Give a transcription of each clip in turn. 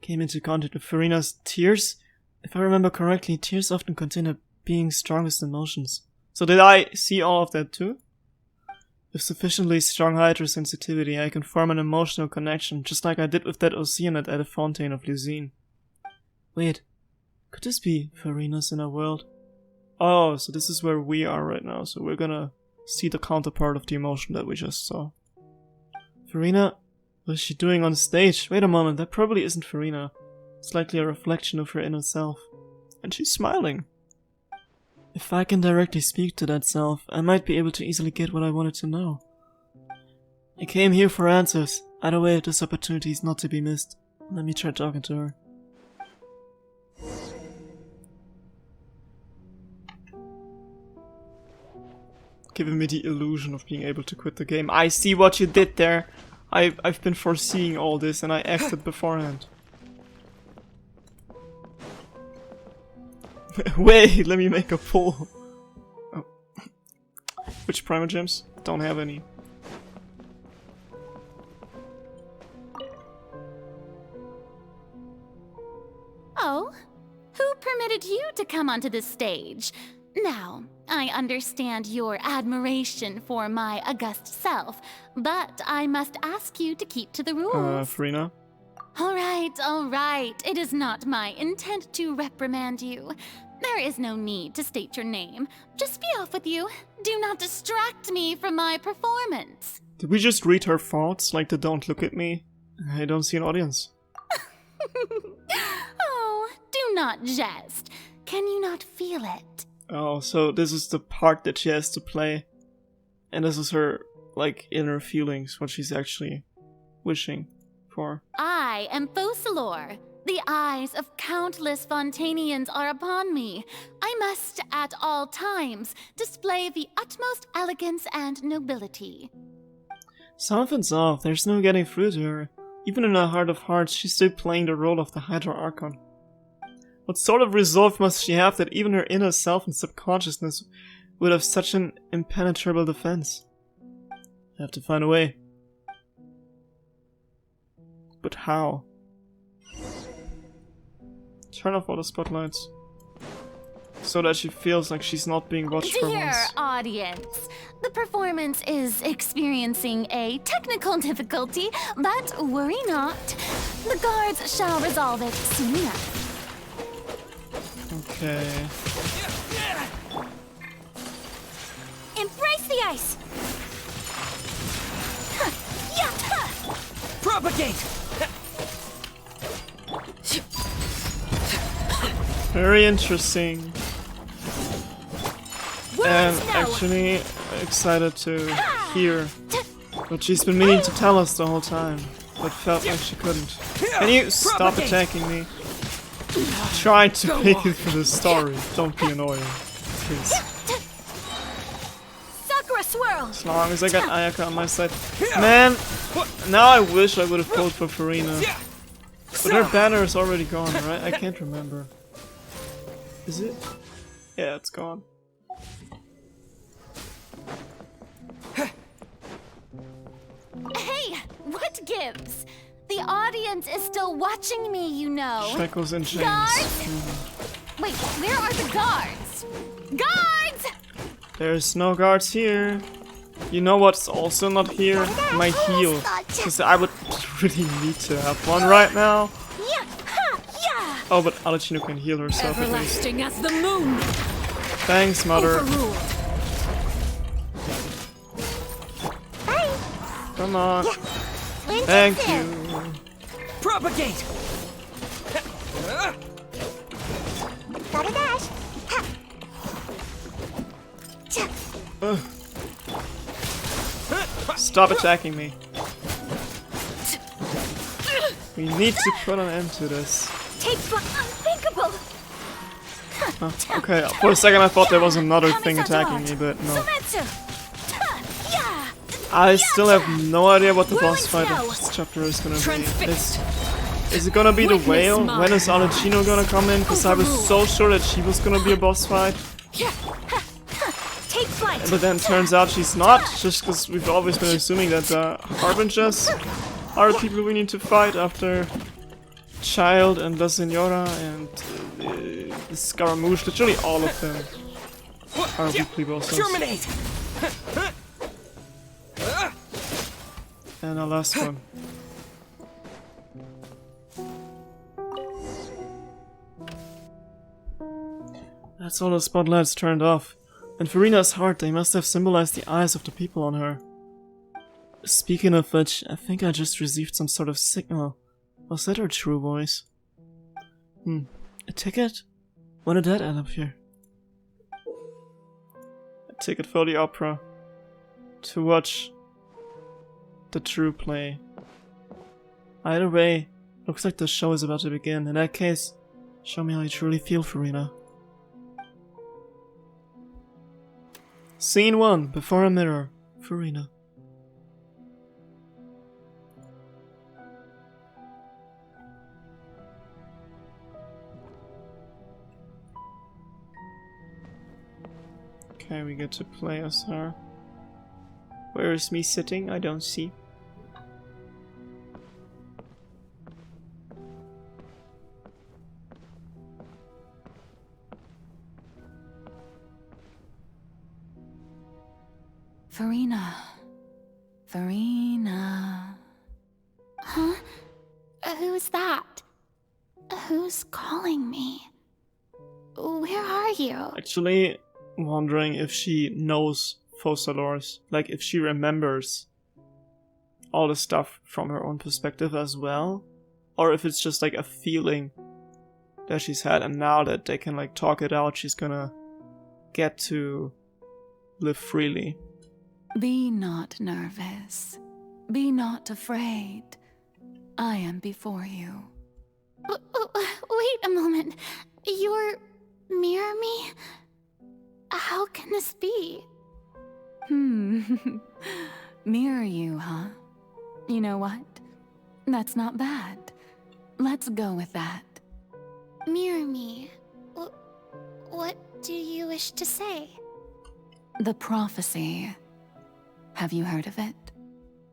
came into contact with Farina's tears. If I remember correctly, tears often contain a being's strongest emotions. So did I see all of that too? With sufficiently strong hydrosensitivity, I can form an emotional connection, just like I did with that Oceanid at the Fontaine of Lysine. Wait, could this be Farina's inner world? Oh, so this is where we are right now, so we're gonna see the counterpart of the emotion that we just saw. Farina? What is she doing on stage? Wait a moment, that probably isn't Farina. It's likely a reflection of her inner self. And she's smiling. If I can directly speak to that self, I might be able to easily get what I wanted to know. I came here for answers. Either way, this opportunity is not to be missed. Let me try talking to her. Giving me the illusion of being able to quit the game. I see what you did there. I've been foreseeing all this and I acted beforehand. Wait, let me make a poll. Oh. Which primogems? Don't have any. Oh? Who permitted you to come onto the stage? Now, I understand your admiration for my august self, but I must ask you to keep to the rules. Farina? All right. It is not my intent to reprimand you. There is no need to state your name. Just be off with you. Do not distract me from my performance. Did we just read her thoughts, like the don't look at me? I don't see an audience. Oh, do not jest. Can you not feel it? Oh, so this is the part that she has to play. And this is her, like, inner feelings, what she's actually wishing for. I am Focalor. The eyes of countless Fontanians are upon me. I must, at all times, display the utmost elegance and nobility. Something's off. There's no getting through to her. Even in her heart of hearts, she's still playing the role of the Hydra Archon. What sort of resolve must she have that even her inner self and subconsciousness would have such an impenetrable defense? I have to find a way. But how? Turn off all the spotlights. So that she feels like she's not being watched for Dear once. audience, the performance is experiencing a technical difficulty, but worry not. The guards shall resolve it soon enough. Okay. Embrace the ice! Propagate! Very interesting. And actually excited to hear what she's been meaning to tell us the whole time, but felt like she couldn't. Can you stop attacking me? Try to make it for the story. Don't be annoying, please. Sakura swirl! As long as I got Ayaka on my side. Man, now I wish I would have voted for Farina. But her banner is already gone, right? I can't remember. Is it? Yeah, it's gone. Hey, what gives? The audience is still watching me, you know. Shackles and chains. Guards? Wait, where are the guards? Guards! There's no guards here. You know what's also not here? My heal. Because I would really need to have one right now. Oh, but Alachino can heal herself at least. Everlasting as the moon. Thanks, mother. Overruled. Come on. Thank you. Propagate! Stop attacking me. We need to put an end to this. Takes one unthinkable. Okay, for a second I thought there was another thing attacking me, but no. I still have no idea what the boss fight of this chapter is gonna be. Is it gonna be the whale? When is Alachino gonna come in? Because I was so sure that she was gonna be a boss fight. Take flight. But then turns out she's not, just because we've always been assuming that the Harbingers are the people we need to fight after Child and La Senora and the Scaramouche, literally all of them are weekly bosses. Terminate! And our last one. That's all the spotlights turned off. And Farina's heart, they must have symbolized the eyes of the people on her. Speaking of which, I think I just received some sort of signal. Was that her true voice? A ticket? When did that end up here? A ticket for the opera. To watch the true play. Either way, looks like the show is about to begin. In that case, show me how you truly feel, Farina. Scene 1, before a mirror, Farina. Okay, we get to play as her. Where is me sitting? I don't see. Farina. Farina. Huh? Who's that? Who's calling me? Where are you? Actually, wondering if she knows Fossalors, like if she remembers all the stuff from her own perspective as well, or if it's just like a feeling that she's had, and now that they can like talk it out, she's gonna get to live freely. Be not nervous. Be not afraid. I am before you. Wait a moment. You're mirror me? How can this be? Mirror you, huh? You know what? That's not bad. Let's go with that. Mirror me. What do you wish to say? The prophecy. Have you heard of it?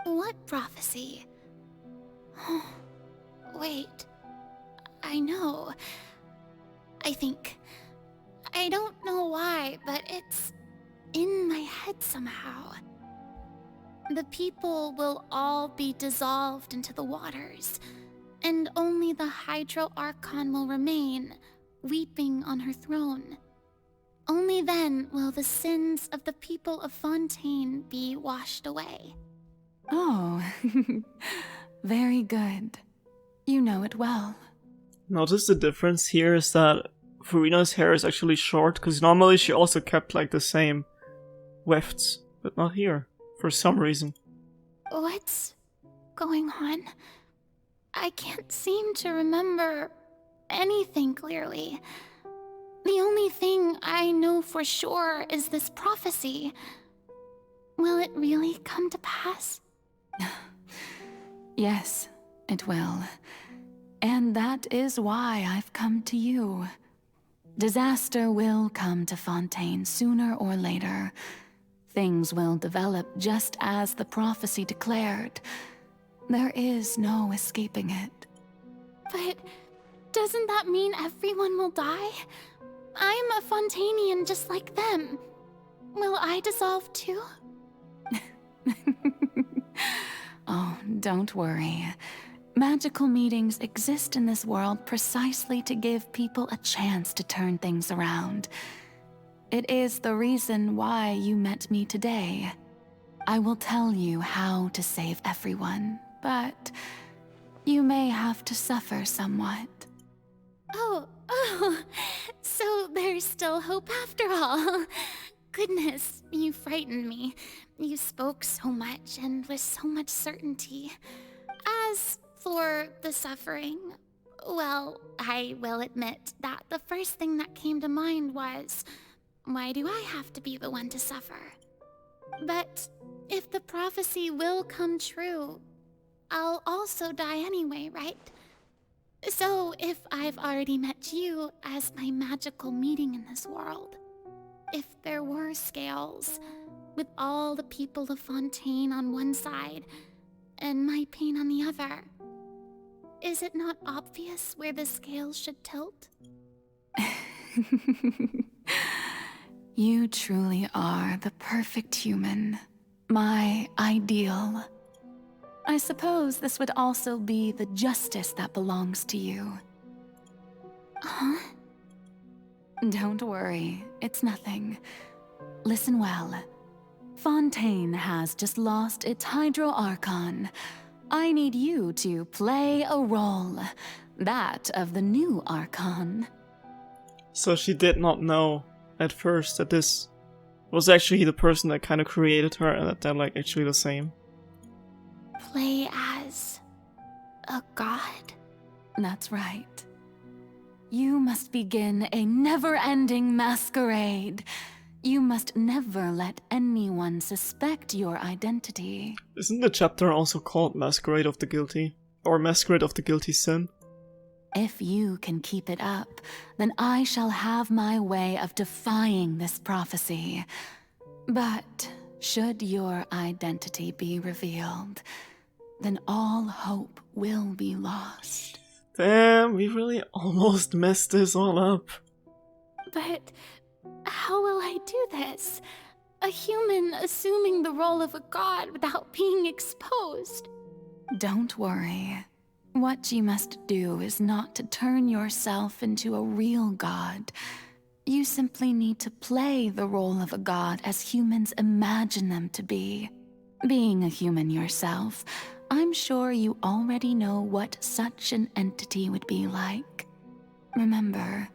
What prophecy? Wait. I know. I think. I don't know why, but it's in my head somehow. The people will all be dissolved into the waters, and only the Hydro Archon will remain, weeping on her throne. Only then will the sins of the people of Fontaine be washed away. Oh, very good. You know it well. Notice the difference here is that Farina's hair is actually short, because normally she also kept like the same wefts, but not here, for some reason. What's going on? I can't seem to remember anything clearly. The only thing I know for sure is this prophecy. Will it really come to pass? Yes, it will. And that is why I've come to you. Disaster will come to Fontaine sooner or later. Things will develop just as the prophecy declared. There is no escaping it. But doesn't that mean everyone will die? I'm a Fontainian just like them. Will I dissolve too? Oh, don't worry. Magical meetings exist in this world precisely to give people a chance to turn things around. It is the reason why you met me today. I will tell you how to save everyone, but you may have to suffer somewhat. Oh, so there's still hope after all. Goodness, you frightened me. You spoke so much and with so much certainty. As for the suffering, well, I will admit that the first thing that came to mind was, why do I have to be the one to suffer? But if the prophecy will come true, I'll also die anyway, right? So if I've already met you as my magical meeting in this world, if there were scales, with all the people of Fontaine on one side, and my pain on the other, Is it not obvious where the scales should tilt? You truly are the perfect human. My ideal. I suppose this would also be the justice that belongs to you. Huh? Don't worry, it's nothing. Listen well. Fontaine has just lost its Hydro Archon. I need you to play a role. That of the new Archon. So she did not know at first that this was actually the person that kind of created her and that they're like actually the same. Play as a god? That's right. You must begin a never-ending masquerade. You must never let anyone suspect your identity. Isn't the chapter also called Masquerade of the Guilty? Or Masquerade of the Guilty Sin? If you can keep it up, then I shall have my way of defying this prophecy. But should your identity be revealed, then all hope will be lost. Damn, we really almost messed this all up. But how will I do this? A human assuming the role of a god without being exposed. Don't worry. What you must do is not to turn yourself into a real god. You simply need to play the role of a god as humans imagine them to be. Being a human yourself, I'm sure you already know what such an entity would be like. Remember,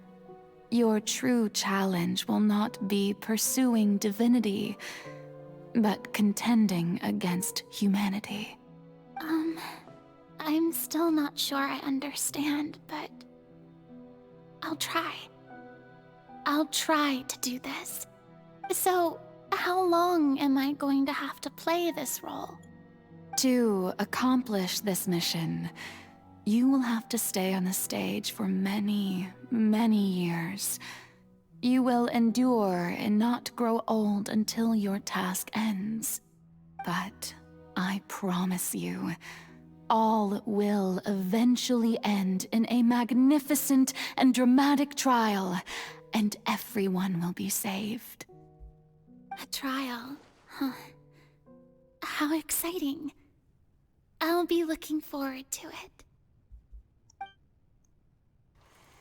your true challenge will not be pursuing divinity, but contending against humanity. I'm still not sure I understand, but I'll try. I'll try to do this. So, how long am I going to have to play this role? To accomplish this mission, you will have to stay on the stage for many, many years. You will endure and not grow old until your task ends. But I promise you, all will eventually end in a magnificent and dramatic trial, and everyone will be saved. A trial? Huh. How exciting. I'll be looking forward to it.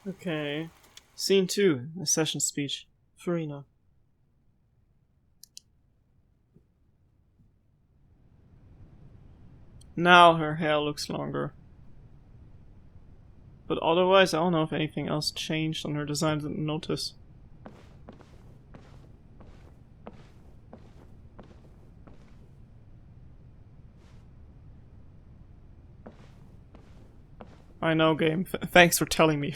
Okay. Scene 2, a session speech. Farina. Now her hair looks longer. But otherwise, I don't know if anything else changed on her design. I didn't notice. I know, game. Thanks for telling me.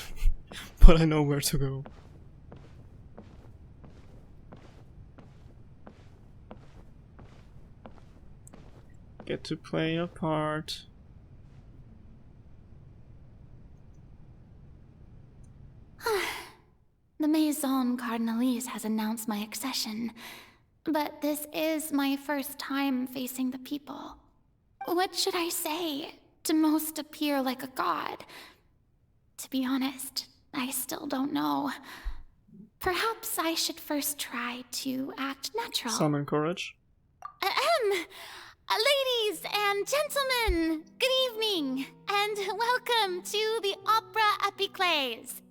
But I know where to go. Get to play a part. The Maison Cardinalise has announced my accession, but this is my first time facing the people. What should I say to most appear like a god? To be honest, I still don't know. Perhaps I should first try to act natural. Summon courage. Ladies and gentlemen, good evening, and welcome to the Opera Epiclese.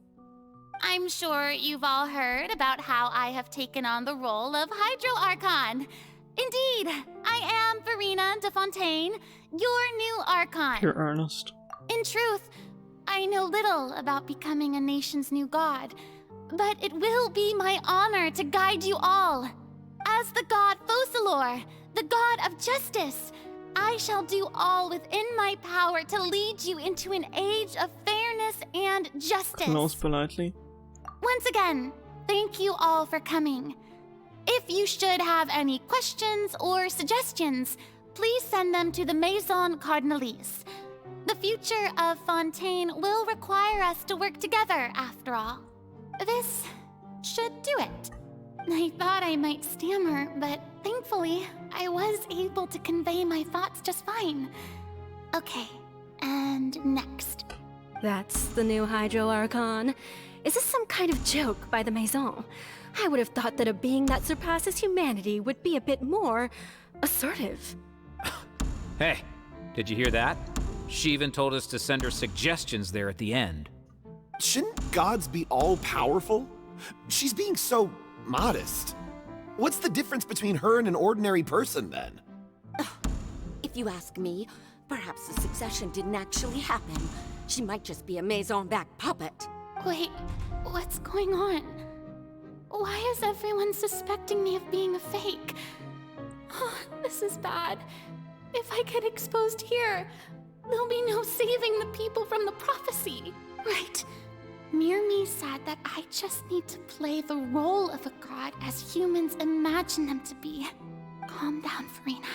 I'm sure you've all heard about how I have taken on the role of Hydro Archon. Indeed, I am Farina de Fontaine, your new Archon. You're earnest. In truth, I know little about becoming a nation's new god, but it will be my honor to guide you all. As the god Focalor, the god of justice, I shall do all within my power to lead you into an age of fairness and justice. Close politely. Once again, thank you all for coming. If you should have any questions or suggestions, please send them to the Maison Cardinalise. The future of Fontaine will require us to work together, after all. This should do it. I thought I might stammer, but thankfully, I was able to convey my thoughts just fine. Okay, And next. That's the new Hydro Archon. Is this some kind of joke by the Maison? I would have thought that a being that surpasses humanity would be a bit more assertive. Hey, did you hear that? She even told us to send her suggestions there at the end. Shouldn't gods be all-powerful? She's being so modest. What's the difference between her and an ordinary person, then? If you ask me, perhaps the succession didn't actually happen. She might just be a Maison-back puppet. Wait, what's going on? Why is everyone suspecting me of being a fake? Oh, this is bad. If I get exposed here, there'll be no saving the people from the prophecy. Right. Mirmi said that I just need to play the role of a god as humans imagine them to be. Calm down, Farina.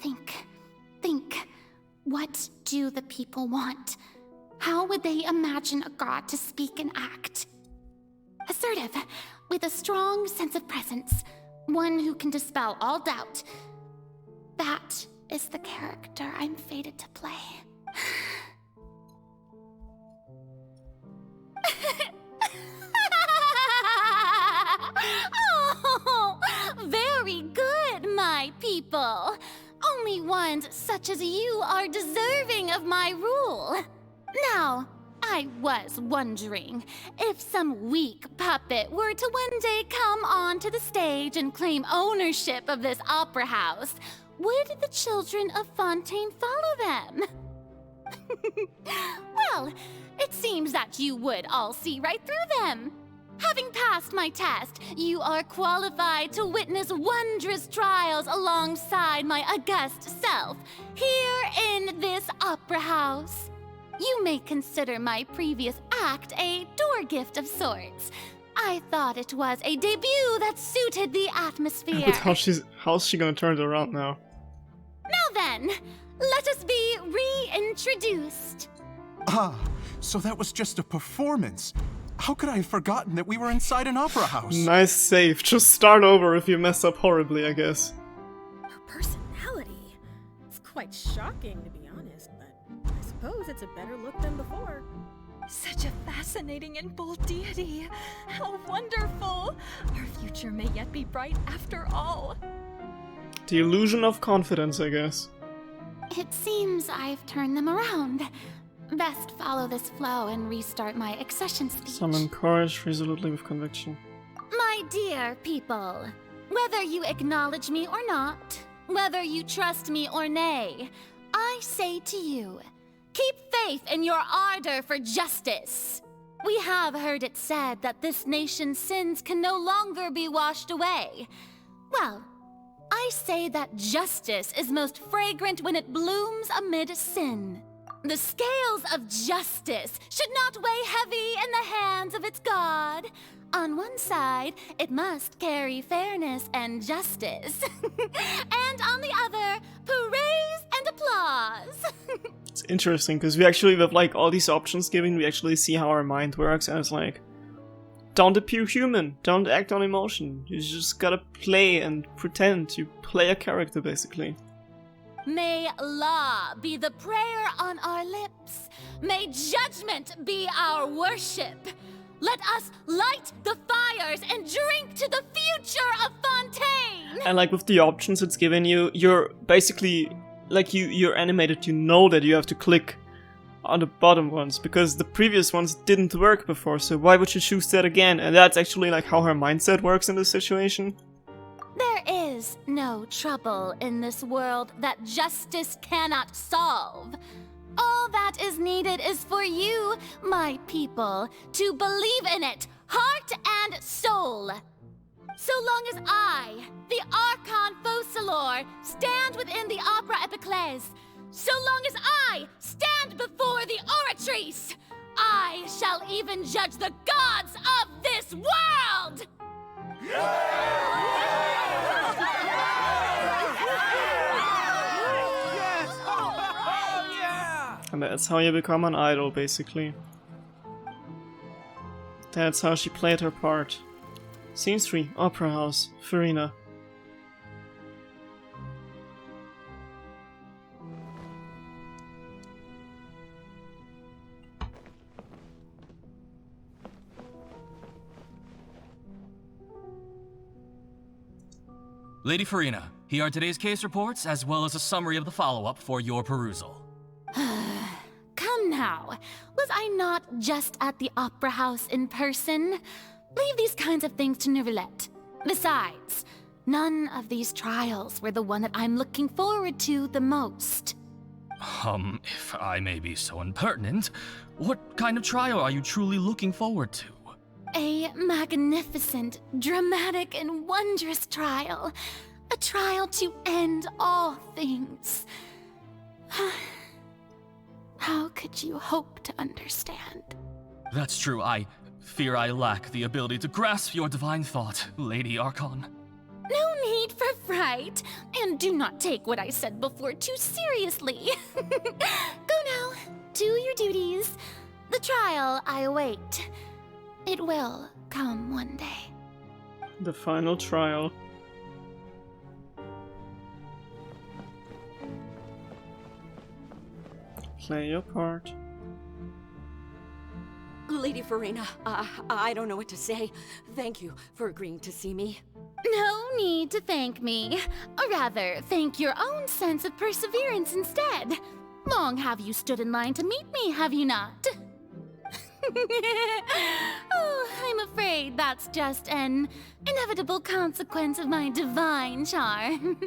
Think. What do the people want? How would they imagine a god to speak and act? Assertive, with a strong sense of presence. One who can dispel all doubt. That is the character I'm fated to play. Oh, very good, my people. Only ones such as you are deserving of my rule. Now, I was wondering, if some weak puppet were to one day come onto the stage and claim ownership of this opera house, would the children of Fontaine follow them? Well, it seems that you would all see right through them. Having passed my test, you are qualified to witness wondrous trials alongside my august self, here in this opera house. You may consider my previous act a door gift of sorts. I thought it was a debut that suited the atmosphere. But how's she gonna turn it around now? Now then, let us be reintroduced. Ah, so that was just a performance. How could I have forgotten that we were inside an opera house? Nice save. Just start over if you mess up horribly, I guess. Her personality. It's quite shocking, to be honest, but I suppose it's a better look than before. Such a fascinating and bold deity. How wonderful! Our future may yet be bright after all. The illusion of confidence, I guess. It seems I've turned them around. Best follow this flow and restart my accession speech. Summon courage resolutely with conviction. My dear people, whether you acknowledge me or not, whether you trust me or nay, I say to you, keep faith in your ardor for justice. We have heard it said that this nation's sins can no longer be washed away. Well, I say that justice is most fragrant when it blooms amid sin. The scales of justice should not weigh heavy in the hands of its god. On one side, it must carry fairness and justice. And on the other, praise and applause. It's interesting, because we actually, with like all these options given, we actually see how our mind works, and it's like, don't appear human, don't act on emotion. You just gotta play and pretend. You play a character, basically. May law be the prayer on our lips. May judgment be our worship. Let us light the fires and drink to the future of Fontaine! And like with the options it's given you, you're basically, like you're animated, you know that you have to click on the bottom ones, because the previous ones didn't work before, so why would you choose that again? And that's actually like how her mindset works in this situation. There is no trouble in this world that justice cannot solve. All that is needed is for you, my people, to believe in it, heart and soul. So long as I, the Archon Focalor, stand within the Opera Epiclese, so long as I stand before the Oratrice, I shall even judge the gods of this world! And that's how you become an idol, basically. That's how she played her part. Scene 3, Opera House, Farina. Lady Farina, here are today's case reports, as well as a summary of the follow-up for your perusal. Come now. Was I not just at the Opera House in person? Leave these kinds of things to Neuvillette. Besides, none of these trials were the one that I'm looking forward to the most. If I may be so impertinent, what kind of trial are you truly looking forward to? A magnificent, dramatic, and wondrous trial. A trial to end all things. How could you hope to understand? That's true. I fear I lack the ability to grasp your divine thought, Lady Archon. No need for fright, and do not take what I said before too seriously. Go now, do your duties. The trial I await. It will come one day. The final trial. Play your part. Lady Farina, I don't know what to say. Thank you for agreeing to see me. No need to thank me. Or rather, thank your own sense of perseverance instead. Long have you stood in line to meet me, have you not? Oh, I'm afraid that's just an inevitable consequence of my divine charm.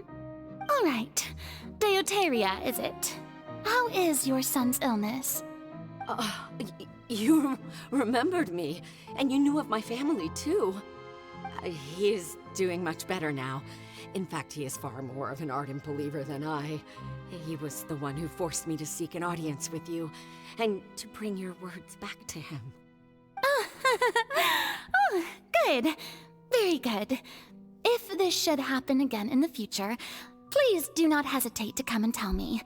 All right, Deoteria, is it? How is your son's illness? You remembered me, and you knew of my family, too. He is doing much better now. In fact, he is far more of an ardent believer than I. He was the one who forced me to seek an audience with you, and to bring your words back to him. Oh, good. Very good. If this should happen again in the future, please do not hesitate to come and tell me.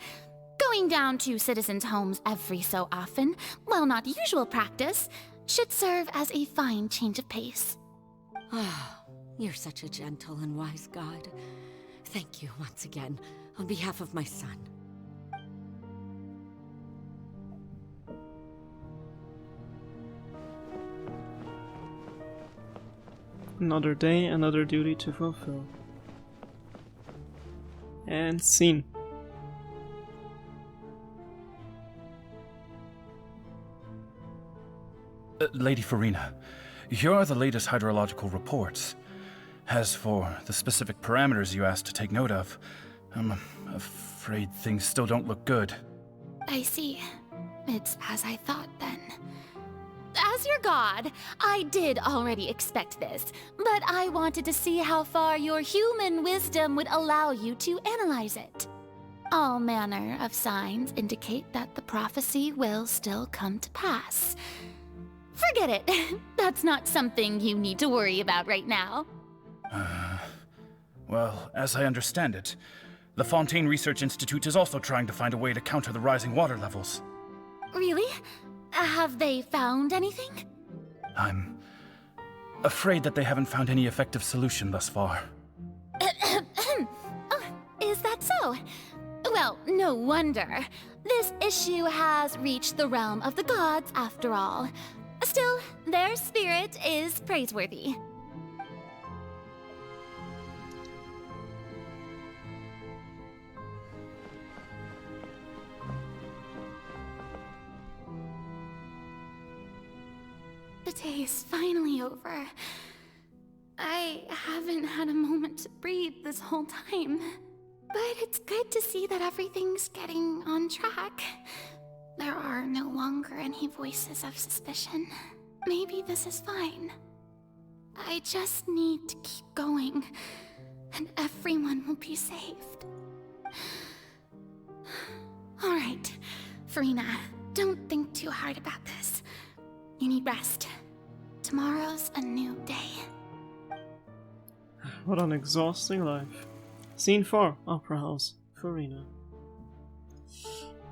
Going down to citizens' homes every so often, while not usual practice, should serve as a fine change of pace. Ah, you're such a gentle and wise god. Thank you once again, on behalf of my son. Another day, another duty to fulfill. And scene. Lady Farina, here are the latest hydrological reports. As for the specific parameters you asked to take note of, I'm afraid things still don't look good. I see. It's as I thought then. As your god, I did already expect this, but I wanted to see how far your human wisdom would allow you to analyze it. All manner of signs indicate that the prophecy will still come to pass. Forget it. That's not something you need to worry about right now. Well, as I understand it, the Fontaine Research Institute is also trying to find a way to counter the rising water levels. Really? Have they found anything? I'm afraid that they haven't found any effective solution thus far. Oh, is that so? Well, no wonder. This issue has reached the realm of the gods, after all. Still, their spirit is praiseworthy. The day is finally over. I haven't had a moment to breathe this whole time. But it's good to see that everything's getting on track. There are no longer any voices of suspicion. Maybe this is fine. I just need to keep going, and everyone will be saved. All right, Farina, don't think too hard about this. You need rest. Tomorrow's a new day. What an exhausting life. Scene 4, Opera House, Farina.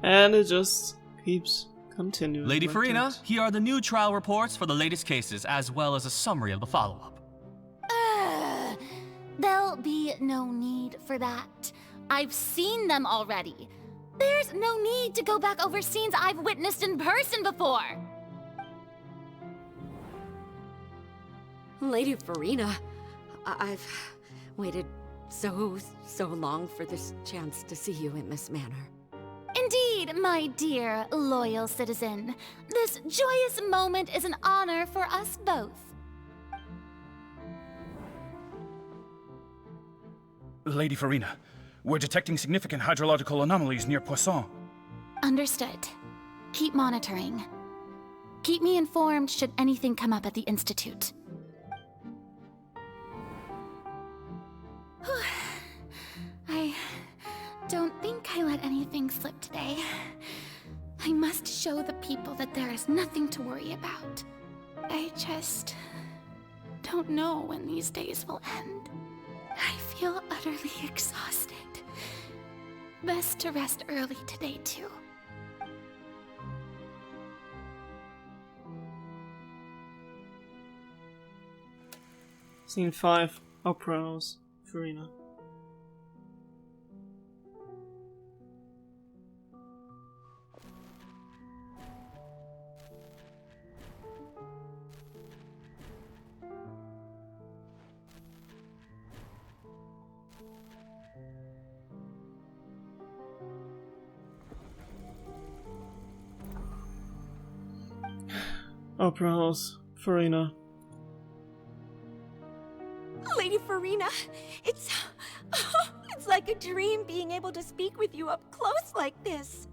And it just keeps continuing. Lady like Farina, that. here are the new trial reports for the latest cases, as well as a summary of the follow-up. There'll be no need for that. I've seen them already. There's no need to go back over scenes I've witnessed in person before. Lady Farina, I've waited so long for this chance to see you in this manner. Indeed, my dear, loyal citizen. This joyous moment is an honor for us both. Lady Farina, we're detecting significant hydrological anomalies near Poisson. Understood. Keep monitoring. Keep me informed should anything come up at the Institute. I don't think I let anything slip today. I must show the people that there is nothing to worry about. I just don't know when these days will end. I feel utterly exhausted. Best to rest early today, too. Scene 5. Opera House. Farina. Opera House. Farina. Lady Farina, it's like a dream being able to speak with you up close like this.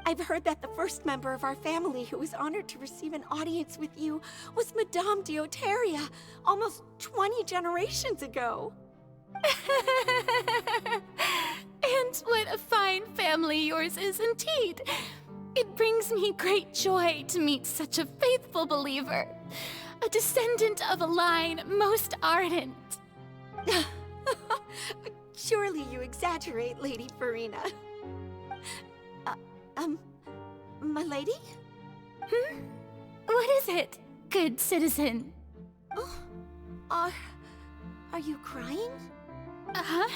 I've heard that the first member of our family who was honored to receive an audience with you was Madame Dioteria, almost 20 generations ago. And what a fine family yours is indeed. It brings me great joy to meet such a faithful believer. A descendant of a line most ardent. Surely you exaggerate, Lady Farina. My lady? What is it, good citizen? Oh, are you crying? Oh,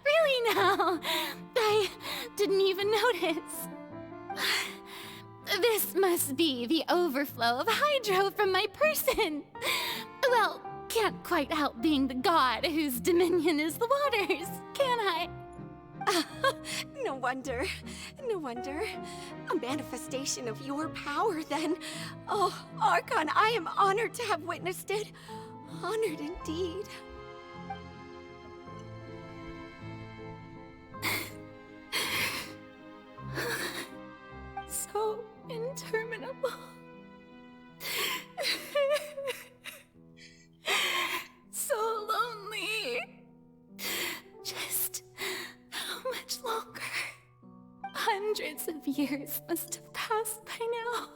really now? I didn't even notice. This must be the overflow of hydro from my person. Well, can't quite help being the god whose dominion is the waters, can I? No wonder. No wonder. A manifestation of your power, then. Oh, Archon, I am honored to have witnessed it. Honored indeed. So interminable. So lonely. Just how much longer? Hundreds of years must have passed by now.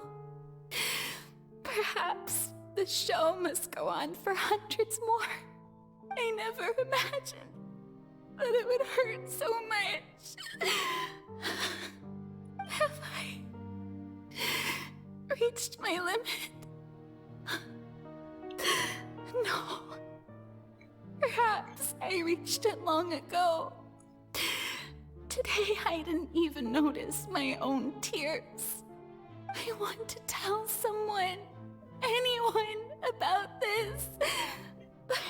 Perhaps the show must go on for hundreds more. I never imagined that it would hurt so much. Have I reached my limit? No. Perhaps I reached it long ago. Today I didn't even notice my own tears. I want to tell someone, anyone, about this. But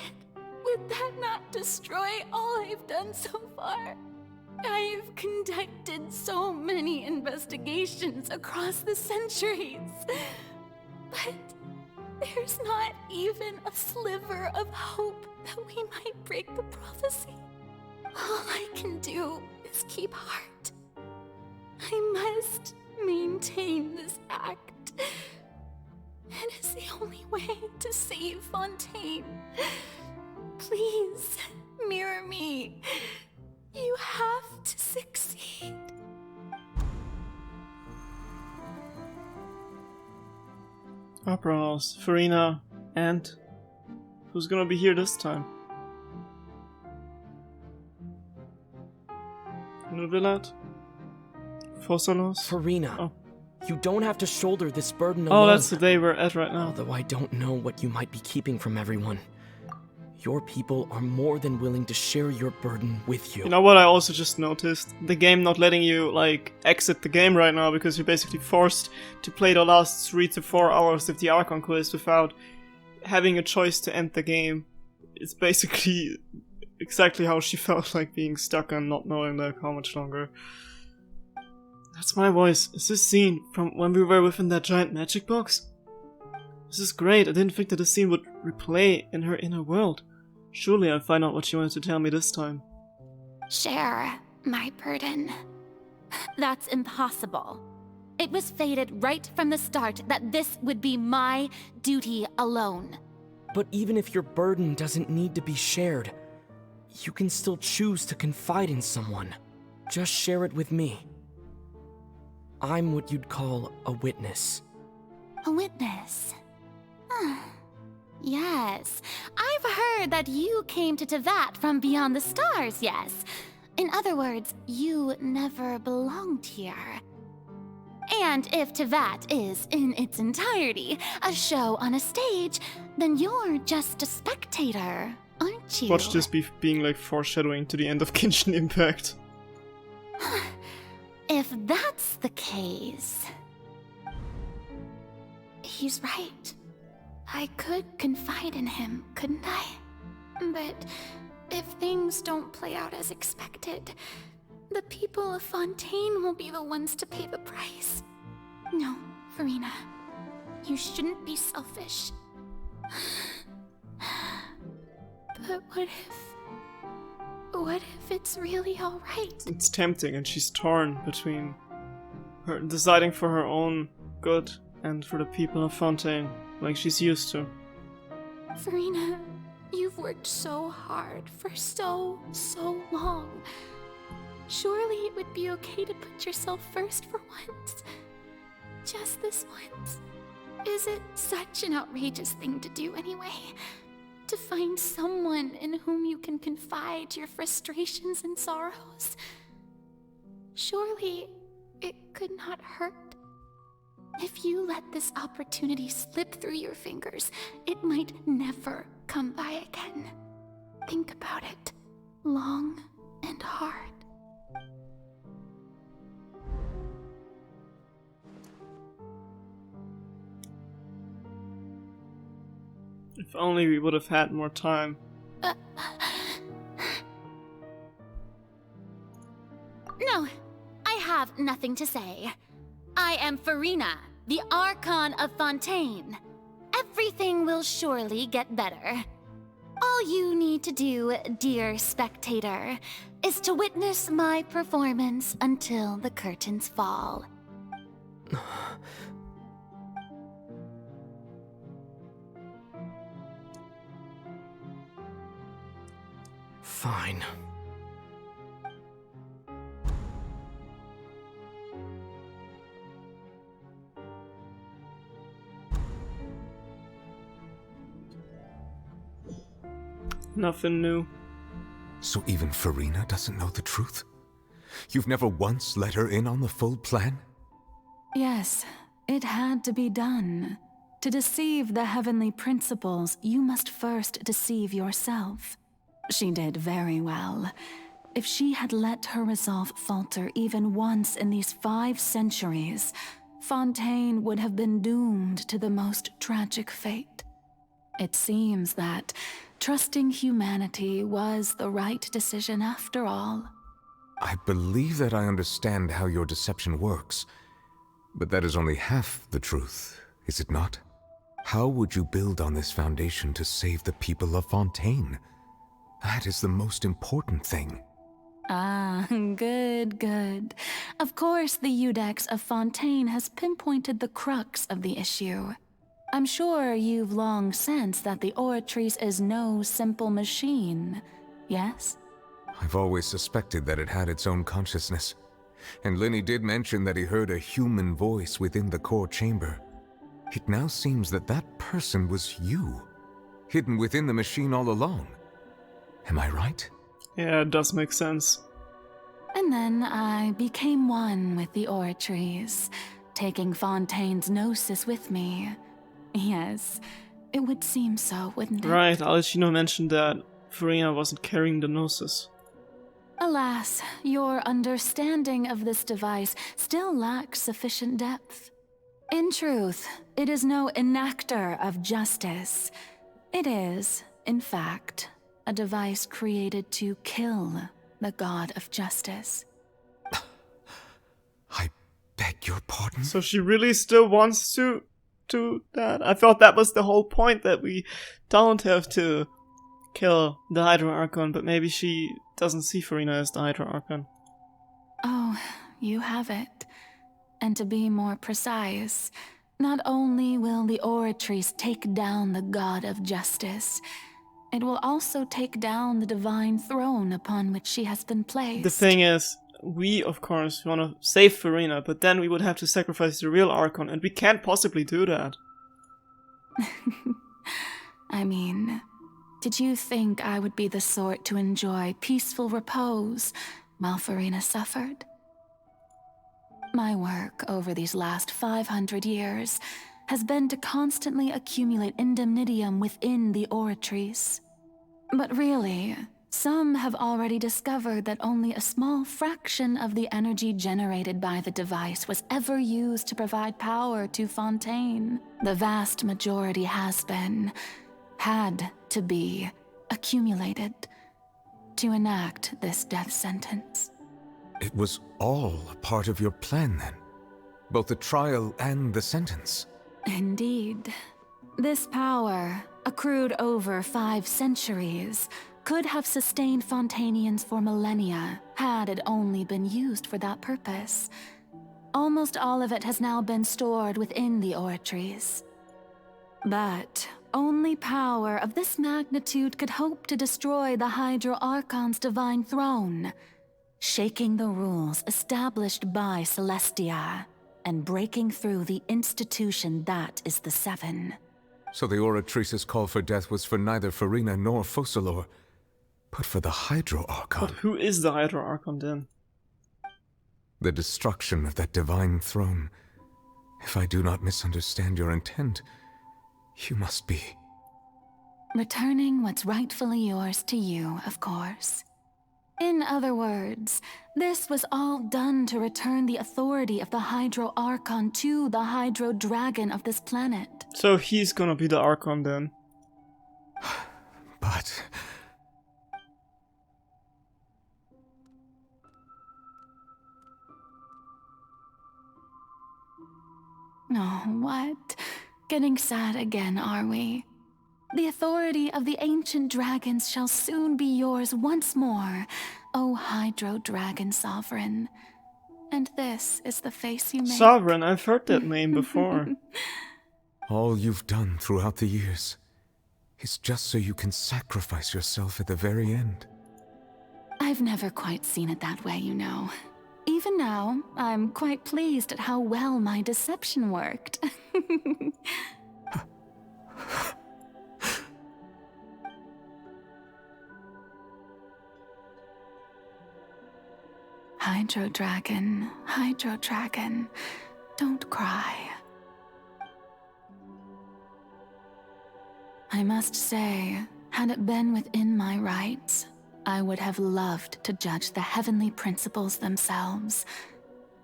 would that not destroy all I've done so far? I've conducted so many investigations across the centuries. But there's not even a sliver of hope that we might break the prophecy. All I can do is keep heart. I must maintain this act. It is the only way to save Fontaine. Please, mirror me. You have to succeed. Opera House. Farina. And who's gonna be here this time? Nubilat? Fossalos? Farina, oh. You don't have to shoulder this burden alone. Oh, that's the day we're at right now. Although I don't know what you might be keeping from everyone. Your people are more than willing to share your burden with you. You know what I also just noticed? The game not letting you, like, exit the game right now because you're basically forced to play the last 3 to 4 hours of the Archon quest without having a choice to end the game is basically exactly how she felt like being stuck and not knowing like how much longer. That's my voice. Is this scene from when we were within that giant magic box? This is great. I didn't think that the scene would replay in her inner world. Surely I'll find out what she wanted to tell me this time. Share my burden. That's impossible. It was fated right from the start that this would be my duty alone. But even if your burden doesn't need to be shared, you can still choose to confide in someone. Just share it with me. I'm what you'd call a witness. A witness? Yes. I've heard that you came to Tevat from beyond the stars, yes. In other words, you never belonged here. And if Tevat is, in its entirety, a show on a stage, then you're just a spectator, aren't you? Watch this being like foreshadowing to the end of Genshin Impact. If that's the case... He's right. I could confide in him, couldn't I? But if things don't play out as expected, the people of Fontaine will be the ones to pay the price. No, Furina. You shouldn't be selfish. But what if it's really alright? It's tempting, and she's torn between her deciding for her own good and for the people of Fontaine, like she's used to. Furina, you've worked so hard for so long. Surely it would be okay to put yourself first for once. Just this once. Is it such an outrageous thing to do anyway? To find someone in whom you can confide your frustrations and sorrows? Surely it could not hurt. If you let this opportunity slip through your fingers, it might never come by again. Think about it long and hard. If only we would have had more time. No, I have nothing to say. I am Furina, the Archon of Fontaine. Everything will surely get better. All you need to do, dear spectator, is to witness my performance until the curtains fall. Fine. Nothing new. So even Furina doesn't know the truth? You've never once let her in on the full plan? Yes, it had to be done. To deceive the heavenly principles, you must first deceive yourself. She did very well. If she had let her resolve falter even once in these 5 centuries, Fontaine would have been doomed to the most tragic fate. It seems that trusting humanity was the right decision after all. I believe that I understand how your deception works, but that is only half the truth, is it not? How would you build on this foundation to save the people of Fontaine? That is the most important thing. Ah, good. Of course, the Iudex of Fontaine has pinpointed the crux of the issue. I'm sure you've long sensed that the Oratrice is no simple machine, yes? I've always suspected that it had its own consciousness. And Lenny did mention that he heard a human voice within the core chamber. It now seems that that person was you, hidden within the machine all along. Am I right? Yeah, it does make sense. And then I became one with the Oratrice, taking Fontaine's gnosis with me. Yes, it would seem so, wouldn't it? Right, Alcino mentioned that Furina wasn't carrying the gnosis. Alas, your understanding of this device still lacks sufficient depth. In truth, it is no enactor of justice. It is, in fact, a device created to kill the god of justice. I beg your pardon? So she really still wants to do that? I thought that was the whole point, that we don't have to kill the Hydro Archon, but maybe she doesn't see Farina as the Hydro Archon. Oh, you have it. And to be more precise, not only will the Oratrice take down the god of justice, it will also take down the divine throne upon which she has been placed. The thing is, we of course want to save Farina, but then we would have to sacrifice the real Archon, and we can't possibly do that. I mean, did you think I would be the sort to enjoy peaceful repose while Farina suffered? My work over these last 500 years has been to constantly accumulate indemnitium within the Oratrice. But really, some have already discovered that only a small fraction of the energy generated by the device was ever used to provide power to Fontaine. The vast majority had to be accumulated to enact this death sentence. It was all a part of your plan then? Both the trial and the sentence? Indeed. This power, accrued over 5 centuries, could have sustained Fontainians for millennia had it only been used for that purpose. Almost all of it has now been stored within the Oratrice. But only power of this magnitude could hope to destroy the Hydro Archon's divine throne, shaking the rules established by Celestia and breaking through the institution that is the Seven. So the Oratrice's call for death was for neither Farina nor Focalor, but for the Hydro Archon. But who is the Hydro Archon then? The destruction of that divine throne. If I do not misunderstand your intent, you must be... Returning what's rightfully yours to you, of course. In other words, this was all done to return the authority of the Hydro Archon to the Hydro Dragon of this planet. So he's gonna be the Archon then. But... Oh, what? Getting sad again, are we? The authority of the ancient dragons shall soon be yours once more, O Hydro Dragon Sovereign. And this is the face you make. Sovereign, I've heard that name before. All you've done throughout the years is just so you can sacrifice yourself at the very end. I've never quite seen it that way, you know. Even now, I'm quite pleased at how well my deception worked. Hydro Dragon, don't cry. I must say, had it been within my rights, I would have loved to judge the heavenly principles themselves.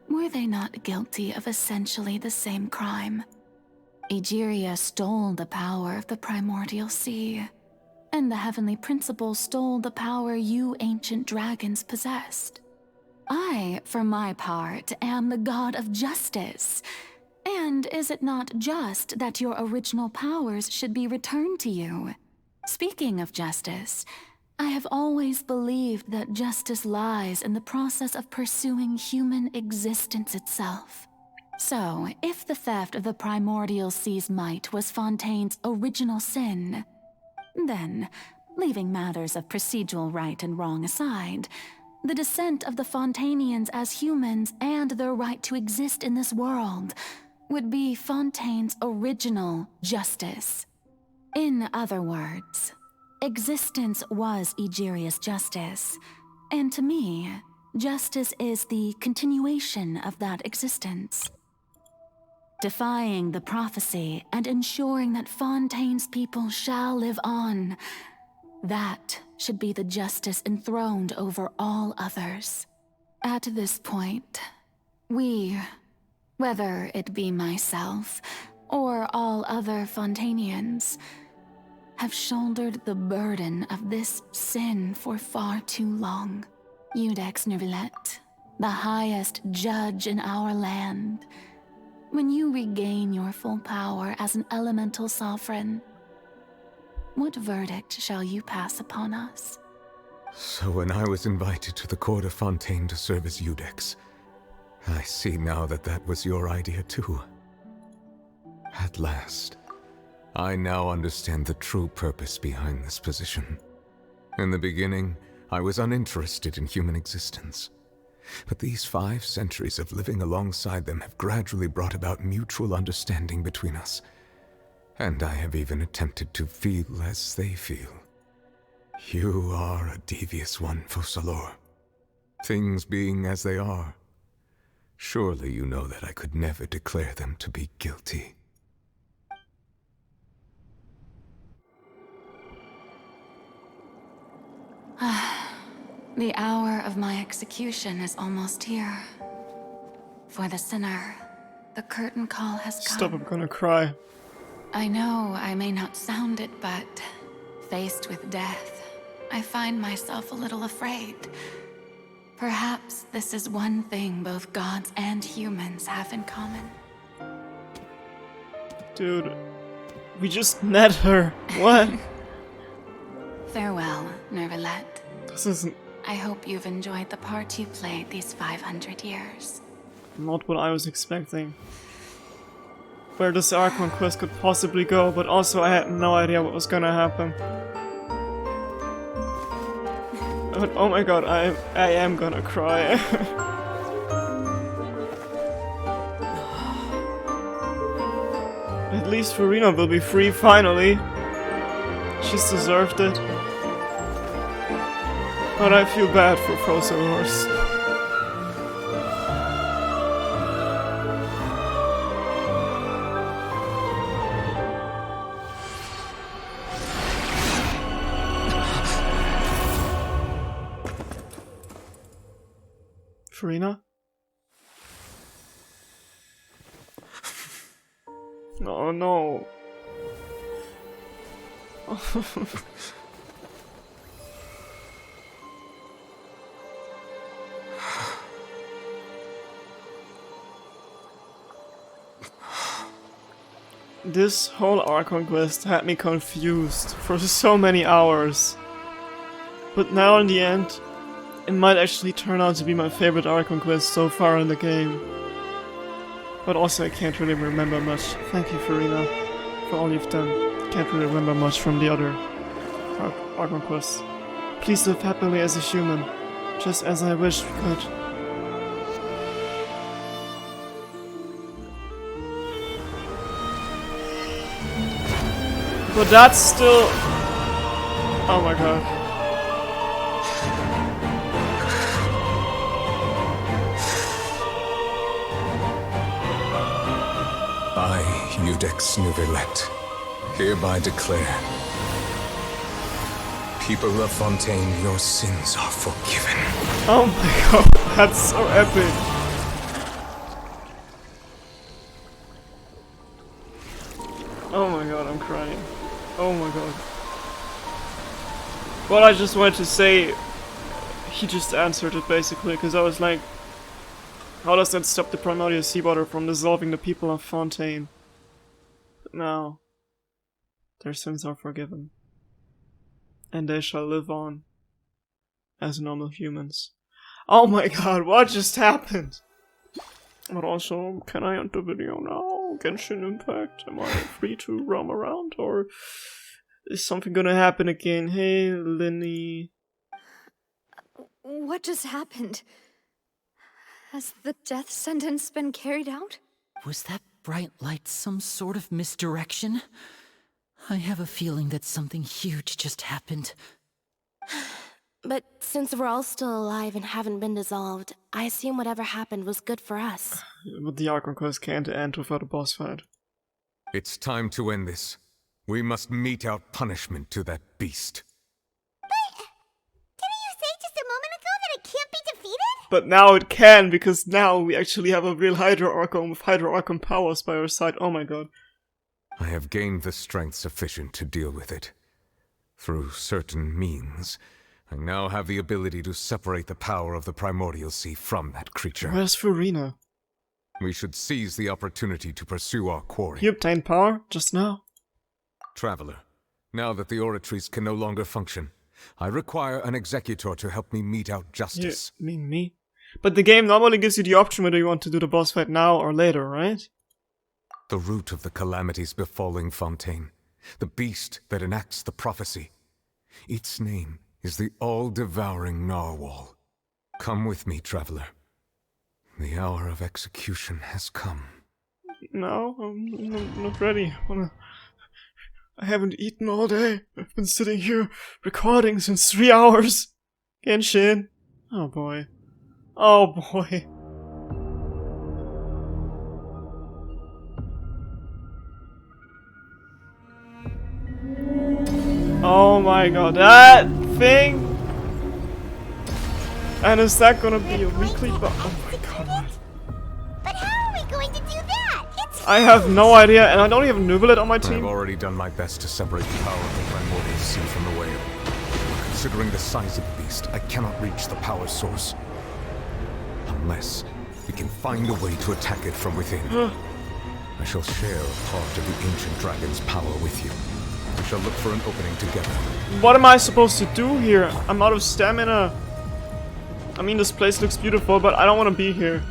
Were they not guilty of essentially the same crime? Egeria stole the power of the primordial sea, and the heavenly principles stole the power you ancient dragons possessed. I, for my part, am the god of justice. And is it not just that your original powers should be returned to you? Speaking of justice, I have always believed that justice lies in the process of pursuing human existence itself. So, if the theft of the primordial sea's might was Fontaine's original sin, then, leaving matters of procedural right and wrong aside, the descent of the Fontainians as humans and their right to exist in this world would be Fontaine's original justice. In other words, existence was Egeria's justice, and to me, justice is the continuation of that existence. Defying the prophecy and ensuring that Fontaine's people shall live on, that should be the justice enthroned over all others. At this point, we, whether it be myself or all other Fontainians, have shouldered the burden of this sin for far too long. Iudex Neuvillette, the highest judge in our land. When you regain your full power as an elemental sovereign, what verdict shall you pass upon us? So when I was invited to the court of Fontaine to serve as Iudex, I see now that that was your idea too. At last, I now understand the true purpose behind this position. In the beginning, I was uninterested in human existence. But these 5 centuries of living alongside them have gradually brought about mutual understanding between us. And I have even attempted to feel as they feel. You are a devious one, Focalors. Things being as they are, surely you know that I could never declare them to be guilty. The hour of my execution is almost here. For the sinner, the curtain call has come. Stop, I'm gonna cry. I know I may not sound it, but faced with death, I find myself a little afraid. Perhaps this is one thing both gods and humans have in common. Dude, we just met her. What? Farewell, Neuvillette. This isn't... I hope you've enjoyed the part you played these 500 years. Not what I was expecting. Where this Archon quest could possibly go, but also I had no idea what was gonna happen. But oh my god, I am gonna cry. At least Furina will be free finally. She's deserved it. But I feel bad for Focalors. Furina? Oh no. This whole Archon quest had me confused for so many hours. But now in the end, it might actually turn out to be my favorite Archon quest so far in the game. But also I can't really remember much. Thank you, Furina, for all you've done. Can't really remember much from the other Archon quests. Please live happily as a human, just as I wished we could. But that's still... Oh my god. I, Iudex Neuvillette, hereby declare, people of Fontaine, your sins are forgiven. Oh my god, that's so epic. Oh my god, I'm crying. Oh my god. Well, I just wanted to say, he just answered it basically, because I was like, how does that stop the primordial seawater from dissolving the people of Fontaine? But now, their sins are forgiven. And they shall live on as normal humans. Oh my god, what just happened? But also, can I end the video now? Genshin Impact? Am I free to roam around? Or is something gonna happen again? Hey, Linny. What just happened? Has the death sentence been carried out? Was that bright light some sort of misdirection? I have a feeling that something huge just happened. But since we're all still alive and haven't been dissolved, I assume whatever happened was good for us. But the Archon quest can't end without a boss fight. It's time to end this. We must mete out punishment to that beast. Didn't you say just a moment ago that it can't be defeated? But now it can, because now we actually have a real Hydro Archon with Hydro Archon powers by our side. Oh my god. I have gained the strength sufficient to deal with it, Through certain means, I now have the ability to separate the power of the Primordial Sea from that creature. Where's Furina? We should seize the opportunity to pursue our quarry. You obtained power just now. Traveler, now that the oratories can no longer function, I require an executor to help me mete out justice. You mean me? But the game normally gives you the option whether you want to do the boss fight now or later, right? The root of the calamities befalling Fontaine, the beast that enacts the prophecy. Its name is the all-devouring Narwhal. Come with me, traveler. The hour of execution has come. No, I'm not ready. I haven't eaten all day. I've been sitting here recording since 3 hours. Genshin. Oh boy. Oh boy. Oh my god, that thing! And is that gonna be a weekly oh my god. But how are we going to do that? I have no idea, and I don't even Nubilet on my team. I've already done my best to separate the power of the Primordial Sea from the whale. Considering the size of the beast, I cannot reach the power source. Unless we can find a way to attack it from within. I shall share a part of the ancient dragon's power with you. We shall look for an opening together. What am I supposed to do here? I'm out of stamina. I mean, this place looks beautiful, but I don't want to be here.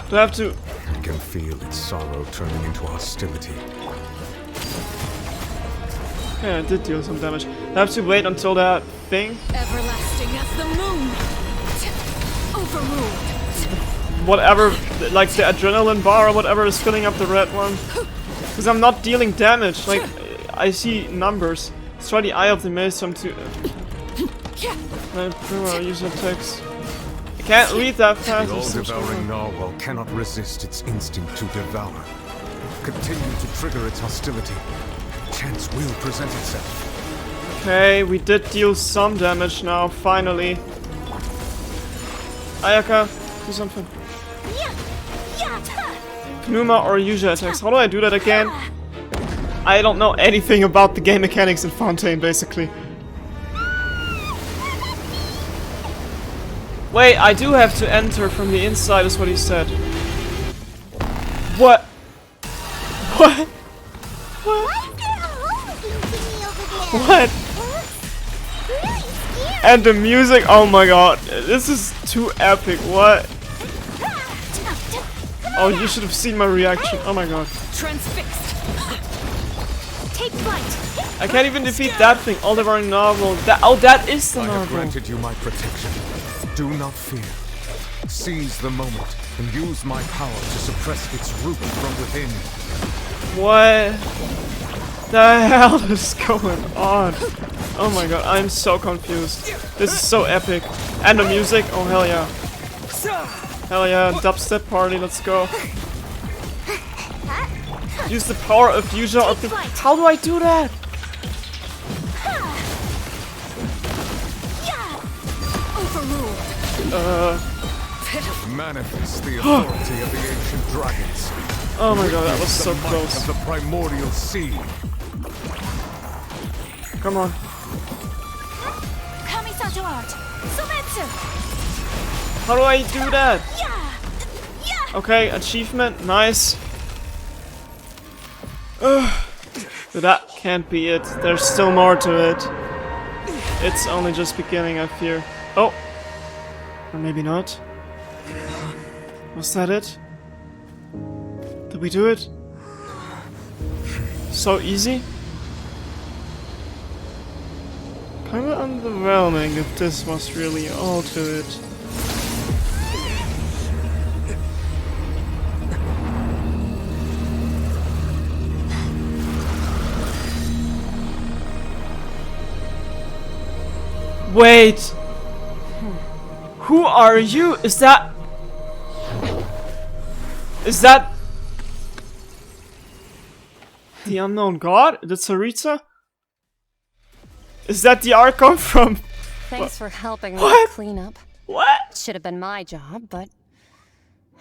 Do I have to... I can feel its sorrow turning into hostility. Yeah, I did deal some damage. I have to wait until that thing... Everlasting as the moon! Overruled! Whatever, like the adrenaline bar or whatever is filling up the red one. Because I'm not dealing damage, like, I see numbers. Let's try the Eye of the Maelstrom to... use attacks. I can't read that fast. The all-devouring Narwhal cannot resist its instinct to devour. Continue to trigger its hostility. Chance will present itself. Okay, we did deal some damage now, finally. Ayaka, do something. Pneuma or usual attacks. How do I do that again? I don't know anything about the game mechanics in Fontaine, basically. Wait, I do have to enter from the inside, is what he said. What? What? What? And the music, oh my god, this is too epic, what? Oh, you should have seen my reaction, oh my god. Transfixed. Take flight. I can't even defeat that thing, all-devouring Narwhal. That is the Narwhal. I have granted you my protection. Do not fear. Seize the moment and use my power to suppress its root from within. What the hell is going on? Oh my god, I'm so confused. This is so epic. And the music, oh hell yeah. Hell yeah, dubstep party, let's go. Use the power of fusion or... How do I do that? Manifest the authority of the ancient dragons. Oh my god, that was so close. Of the Primordial Sea. Come on. How do I do that? Okay, achievement, nice. That can't be it. There's still more to it. It's only just beginning, I fear. Oh! Or maybe not. Was that it? Did we do it? So easy? Kinda underwhelming if this was really all to it. Wait! Who are you? Is that... the unknown god? The Tsaritsa? Is that the Archon from... Thanks for helping me What? clean up. What? Should have been my job, but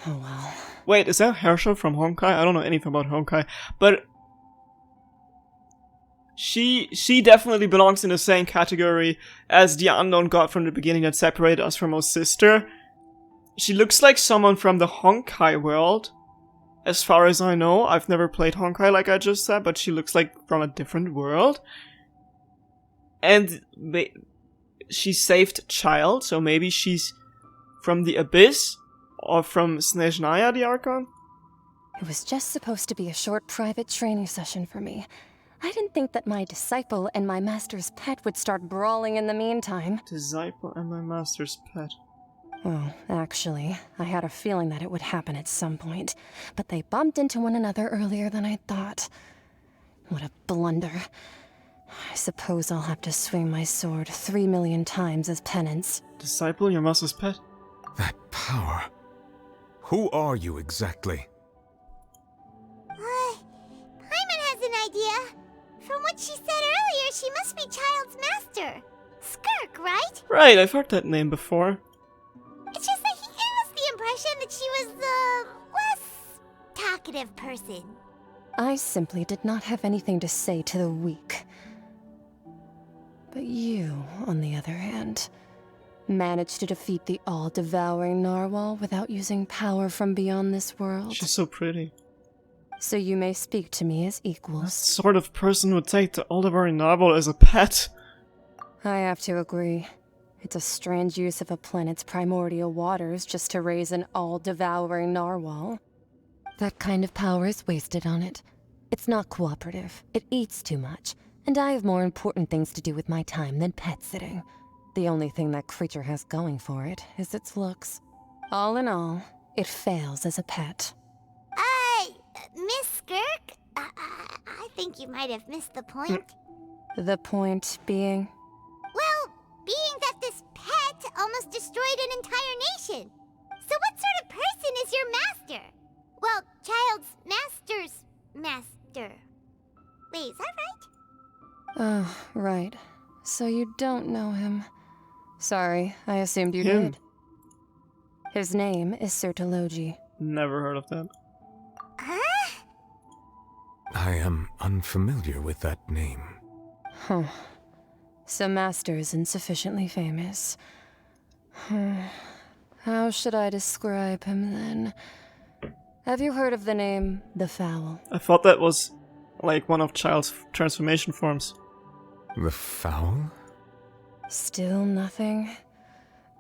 Oh well. Wait, is that Herschel from Honkai? I don't know anything about Honkai, but she definitely belongs in the same category as the unknown god from the beginning that separated us from our sister. She looks like someone from the Honkai world. As far as I know, I've never played Honkai like I just said, but she looks like from a different world. And she saved a child, so maybe she's from the Abyss, or from Snezhnaya the Archon? It was just supposed to be a short private training session for me. I didn't think that my disciple and my master's pet would start brawling in the meantime. Disciple and my master's pet. Well, actually, I had a feeling that it would happen at some point, but they bumped into one another earlier than I thought. What a blunder. I suppose I'll have to swing my sword 3 million times as penance. Disciple, your master's pet? That power. Who are you exactly? Paimon has an idea. From what she said earlier, she must be Child's master. Skirk, right? Right, I've heard that name before. It's just that he gave us the impression that she was the less talkative person. I simply did not have anything to say to the weak. But you, on the other hand, managed to defeat the all-devouring narwhal without using power from beyond this world. She's so pretty. So you may speak to me as equals. What sort of person would take the all-devouring narwhal as a pet? I have to agree. It's a strange use of a planet's primordial waters just to raise an all-devouring narwhal. That kind of power is wasted on it. It's not cooperative. It eats too much. And I have more important things to do with my time than pet sitting. The only thing that creature has going for it is its looks. All in all, it fails as a pet. Miss Skirk? I think you might have missed the point. The point being? Well, being that this pet almost destroyed an entire nation. So what sort of person is your master? Well, Child's master's master. Wait, is that right? Oh, right. So you don't know him. Sorry, I assumed you did. His name is Sertologi. Never heard of that. Huh? I am unfamiliar with that name. Huh. So Master isn't sufficiently famous. How should I describe him then? Have you heard of the name The Fowl? I thought that was like one of Child's transformation forms. The Fowl? Still nothing?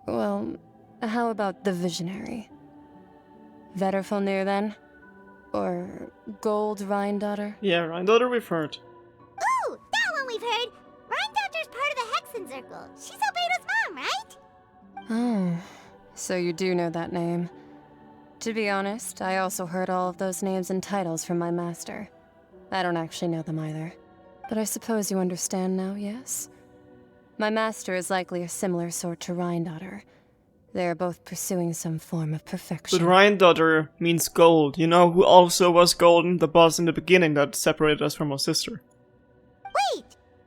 Well, how about the Visionary? Vetterfulnir then? Or Gold Rhindaughter? Yeah, Rhindaughter we've heard. Ooh, that one we've heard! Rhindaughter's part of the Hexen Circle. She's Albedo's mom, right? Oh, so you do know that name. To be honest, I also heard all of those names and titles from my master. I don't actually know them either. But I suppose you understand now, yes? My master is likely a similar sort to Rhindaughter. They are both pursuing some form of perfection. But Rhindaughter means gold. You know who also was golden? The boss in the beginning that separated us from our sister. Wait,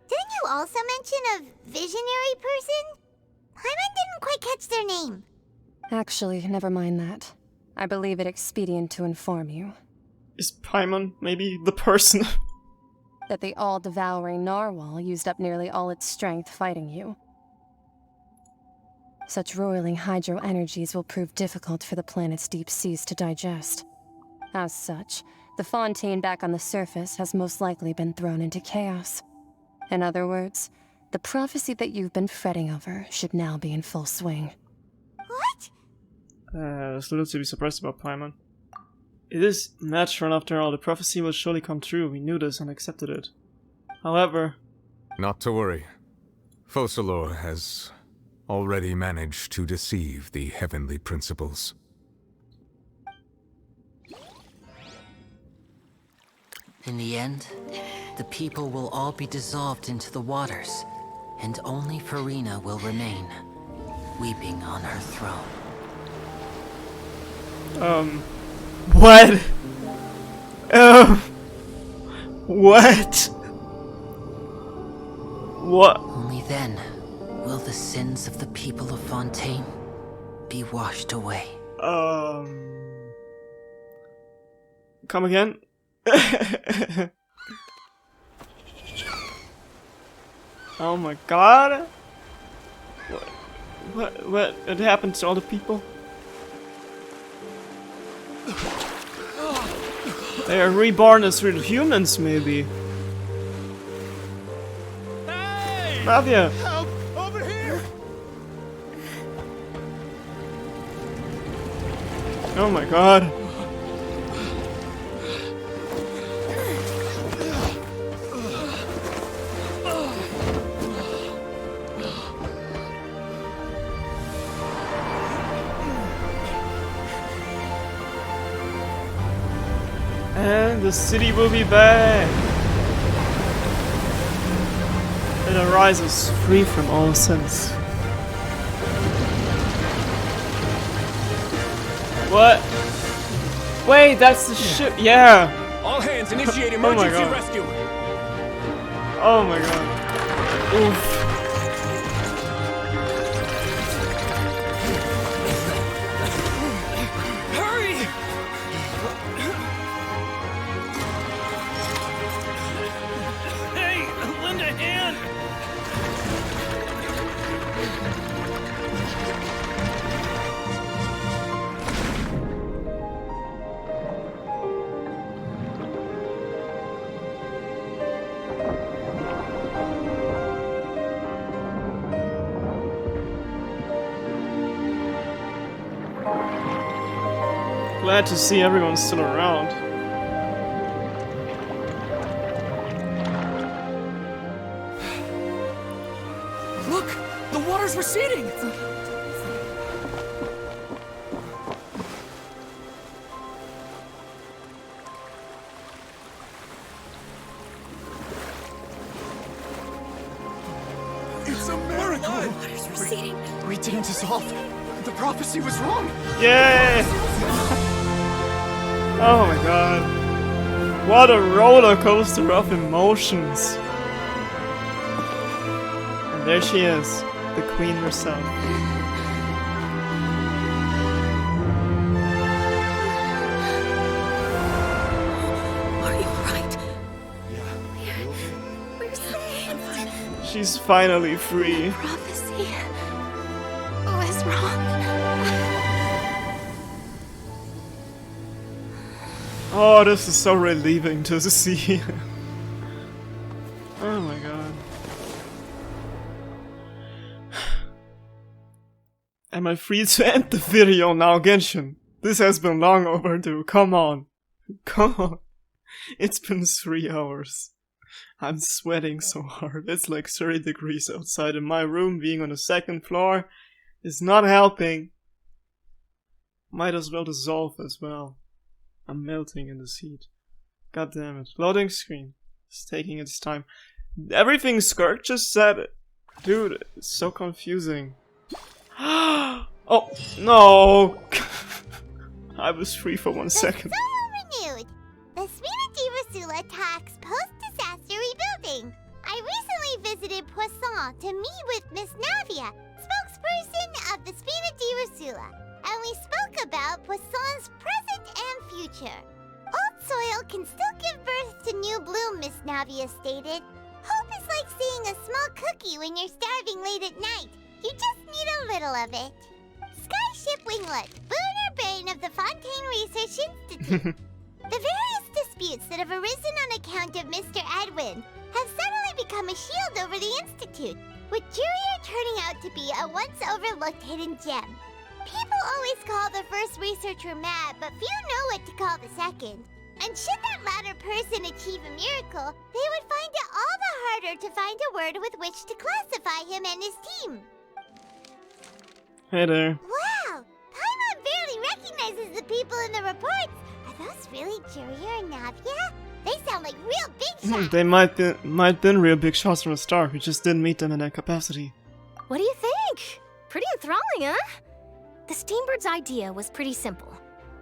didn't you also mention a visionary person? Paimon didn't quite catch their name. Actually, never mind that. I believe it expedient to inform you. Is Paimon maybe the person? That the all-devouring narwhal used up nearly all its strength fighting you. Such roiling hydro energies will prove difficult for the planet's deep seas to digest. As such, the fontaine back on the surface has most likely been thrown into chaos. In other words, the prophecy that you've been fretting over should now be in full swing. What? There's little to be surprised about Paimon. It is natural after all, the prophecy will surely come true. We knew this and accepted it. However... Not to worry. Focalor has already managed to deceive the heavenly principles. In the end, the people will all be dissolved into the waters, and only Furina will remain, weeping on her throne. What? What? What? Only then will the sins of the people of Fontaine be washed away. Come again? Oh my god! What happened to all the people? They are reborn as real humans, maybe. Hey! Navia! Help! Over here! Oh my god. And the city will be back. It arises free from all sins. What? Wait, that's the ship. Yeah. All hands, initiate Oh my emergency God. rescue. Oh my god. Oof. Hurry! Hey, lend a hand! Glad to see everyone's still around. Look! The water's receding! It's a miracle! Water's receding. We didn't dissolve. The prophecy was wrong. Yay! Oh my god. What a roller coaster of emotions. And there she is, the queen herself. Are you right? We're safe. She's finally free. Prophecy was wrong. Oh, this is so relieving to see. Oh my god. Am I free to end the video now, Genshin? This has been long overdue. Come on. Come on. It's been 3 hours. I'm sweating so hard. It's like 30 degrees outside in my room. Being on the 2nd floor is not helping. Might as well dissolve as well. I'm melting in this heat. God damn it. Loading screen. It's taking its time. Everything Skirk just said. Dude, it's so confusing. Oh, no. I was free for 1 second. So renewed. The Spina Rasula talks post-disaster rebuilding. I recently visited Poisson to meet with Miss Navia, spokesperson of the Spina Rasula, and we spoke about Poisson's present and future. Old soil can still give birth to new bloom, Miss Navia stated. Hope is like seeing a small cookie when you're starving late at night. You just need a little of it. Skyship Winglet, Booner Brain of the Fontaine Research Institute. The various disputes that have arisen on account of Mr. Edwin have suddenly become a shield over the Institute, with Jurier turning out to be a once overlooked hidden gem. People always call the first researcher mad, but few know what to call the second. And should that latter person achieve a miracle, they would find it all the harder to find a word with which to classify him and his team. Hey there. Wow! Paimon barely recognizes the people in the reports. Are those really Jurier and Navia? They sound like real big shots. They might been real big shots from the start. We just didn't meet them in that capacity. What do you think? Pretty enthralling, huh? The Steambird's idea was pretty simple.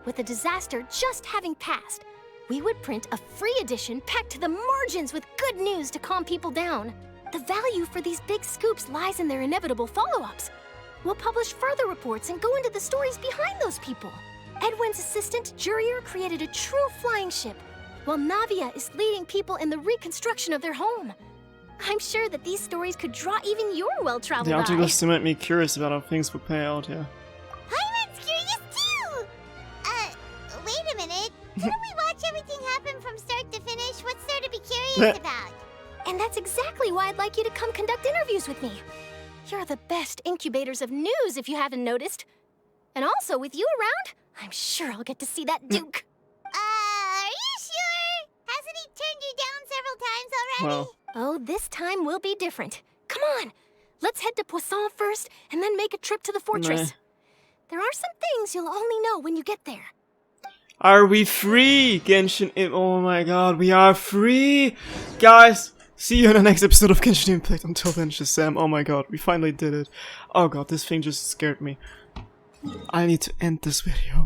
With the disaster just having passed, we would print a free edition packed to the margins with good news to calm people down. The value for these big scoops lies in their inevitable follow-ups. We'll publish further reports and go into the stories behind those people. Edwin's assistant, Jurier, created a true flying ship, while Navia is leading people in the reconstruction of their home. I'm sure that these stories could draw even your well-traveled The eye. article still made me curious about how things would play out, yeah. Pyron's curious too! Wait a minute. Didn't we watch everything happen from start to finish? What's there to be curious about? And that's exactly why I'd like you to come conduct interviews with me. You're the best incubators of news, if you haven't noticed. And also, with you around, I'm sure I'll get to see that Duke. Are you sure? Hasn't he turned you down several times already? Well. Oh, this time will be different. Come on, let's head to Poisson first, and then make a trip to the fortress. There are some things you'll only know when you get there. Are we free? Genshin oh my god, we are free! Guys, see you in the next episode of Genshin Impact. Until then, Shazam, oh my god, we finally did it. Oh god, this thing just scared me. I need to end this video.